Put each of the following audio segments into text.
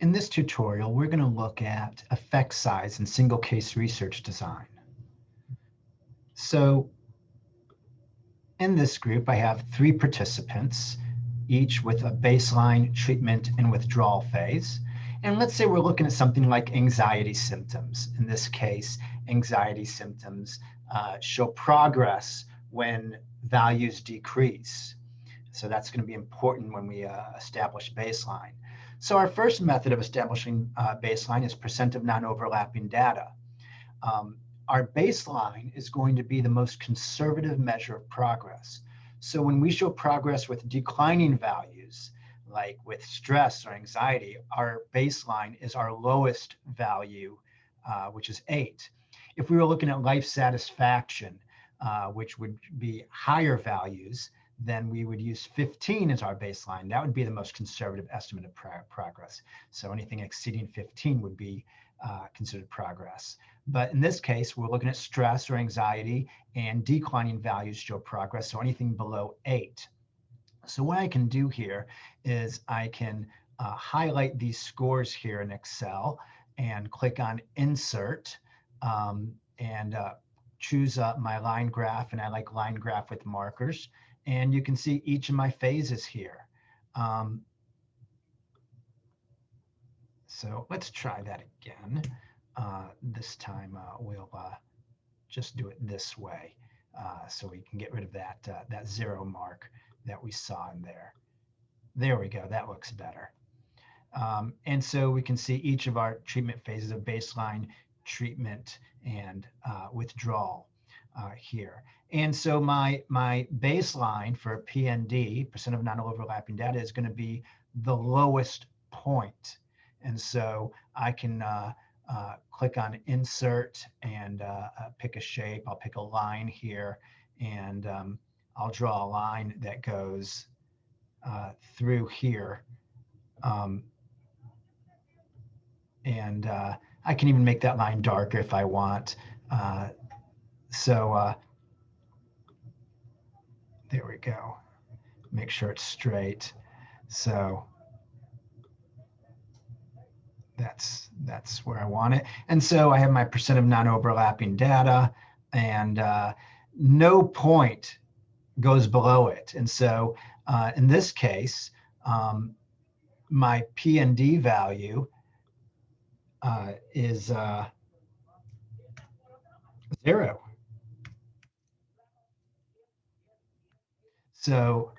In this tutorial, we're going to look at effect size in single case research design. So in this group, I have 3 participants, each with a baseline, treatment, and withdrawal phase. And let's say we're looking at something like anxiety symptoms. In this case, anxiety symptoms show progress when values decrease. So that's going to be important when we establish baseline. So our first method of establishing baseline is percent of non-overlapping data. Our baseline is going to be the most conservative measure of progress. So when we show progress with declining values, like with stress or anxiety, our baseline is our lowest value, which is 8. If we were looking at life satisfaction, which would be higher values, then we would use 15 as our baseline. That would be the most conservative estimate of progress. So anything exceeding 15 would be considered progress. But in this case, we're looking at stress or anxiety, and declining values show progress, so anything below 8. So what I can do here is I can highlight these scores here in Excel and click on Insert and choose my line graph, and I like line graph with markers. And you can see each of my phases here. So let's try that again. This time we'll just do it this way, so we can get rid of that 0 mark that we saw in there. There we go, that looks better. And so we can see each of our treatment phases of baseline, treatment, and withdrawal here. And so my baseline for PND, percent of non-overlapping data, is going to be the lowest point. And so I can click on Insert and pick a shape. I'll pick a line here, and I'll draw a line that goes through here. And I can even make that line darker if I want. There we go. Make sure it's straight. So that's where I want it. And so I have my percent of non-overlapping data, and no point goes below it. And so in this case, my P&D value is 0. So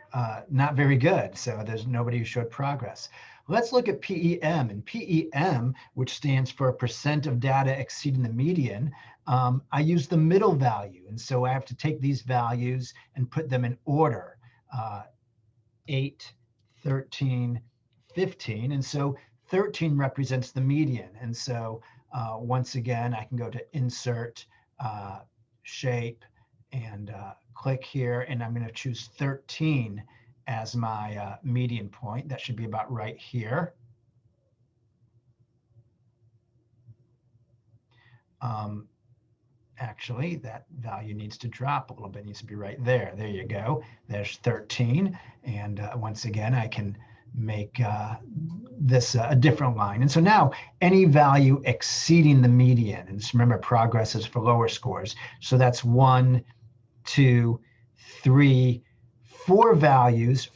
not very good. So there's nobody who showed progress. Let's look at PEM. And PEM, which stands for percent of data exceeding the median, I use the middle value. And so I have to take these values and put them in order, 8, 13, 15. And so 13 represents the median. And so once again, I can go to Insert, Shape, and click here, and I'm going to choose 13 as my median point. That should be about right here. Actually, that value needs to drop a little bit. It needs to be right there. There you go. There's 13. And once again, I can make this a different line. And so now any value exceeding the median, and just remember, progress is for lower scores. So that's 1, 2, 3, 4 values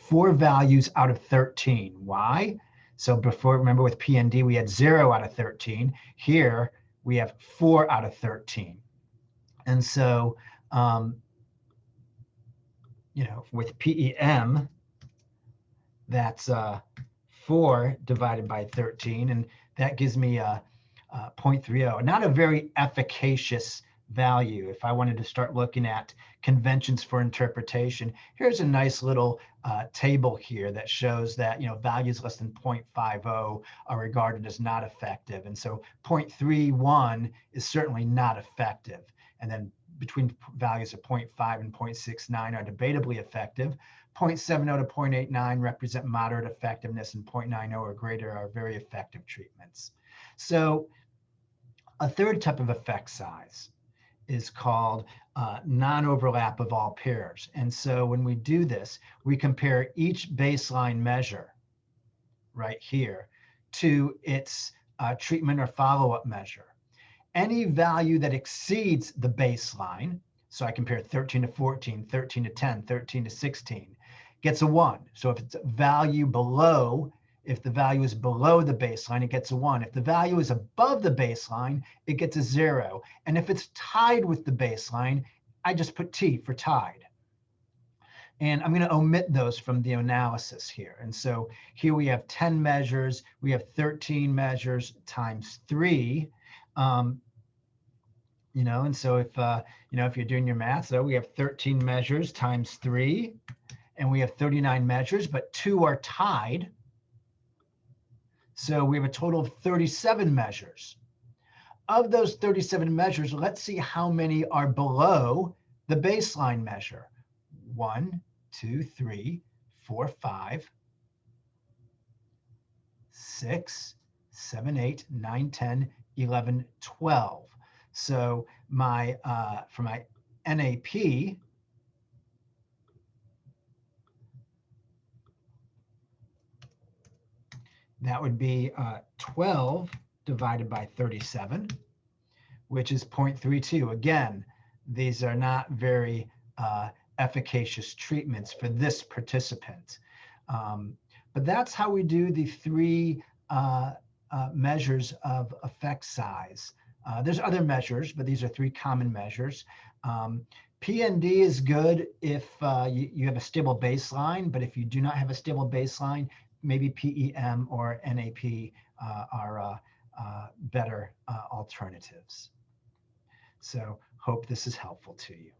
out of 13. Why? So before, remember with PND, we had 0 out of 13. Here we have 4 out of 13. And so, with PEM, that's 4 divided by 13, and that gives me a 0.30. Not a very efficacious value. If I wanted to start looking at conventions for interpretation, here's a nice little table here that shows that values less than 0.50 are regarded as not effective, and so 0.31 is certainly not effective. And then between values of 0.5 and 0.69 are debatably effective. 0.70 to 0.89 represent moderate effectiveness, and 0.90 or greater are very effective treatments. So a third type of effect size is called non-overlap of all pairs. And so when we do this, we compare each baseline measure right here to its treatment or follow-up measure. Any value that exceeds the baseline, so I compare 13 to 14, 13 to 10, 13 to 16, gets a 1. So if it's a value below, if the value is below the baseline, it gets a 1. If the value is above the baseline, it gets a 0. And if it's tied with the baseline, I just put T for tied. And I'm going to omit those from the analysis here. And so here we have 10 measures. We have 13 measures times 3. And so if, if you're doing your math, so we have 13 measures times 3, and we have 39 measures, but 2 are tied. So we have a total of 37 measures. Of those 37 measures, let's see how many are below the baseline measure. 1, 2, 3, 4, 5, 6, 7, 8, 9, 10, 11, 12. So for my NAP, that would be 12 divided by 37, which is 0.32. Again, these are not very efficacious treatments for this participant. But that's how we do the 3 measures of effect size. There's other measures, but these are 3 common measures. PND is good if you have a stable baseline, but if you do not have a stable baseline, maybe PEM or NAP are better alternatives. So hope this is helpful to you.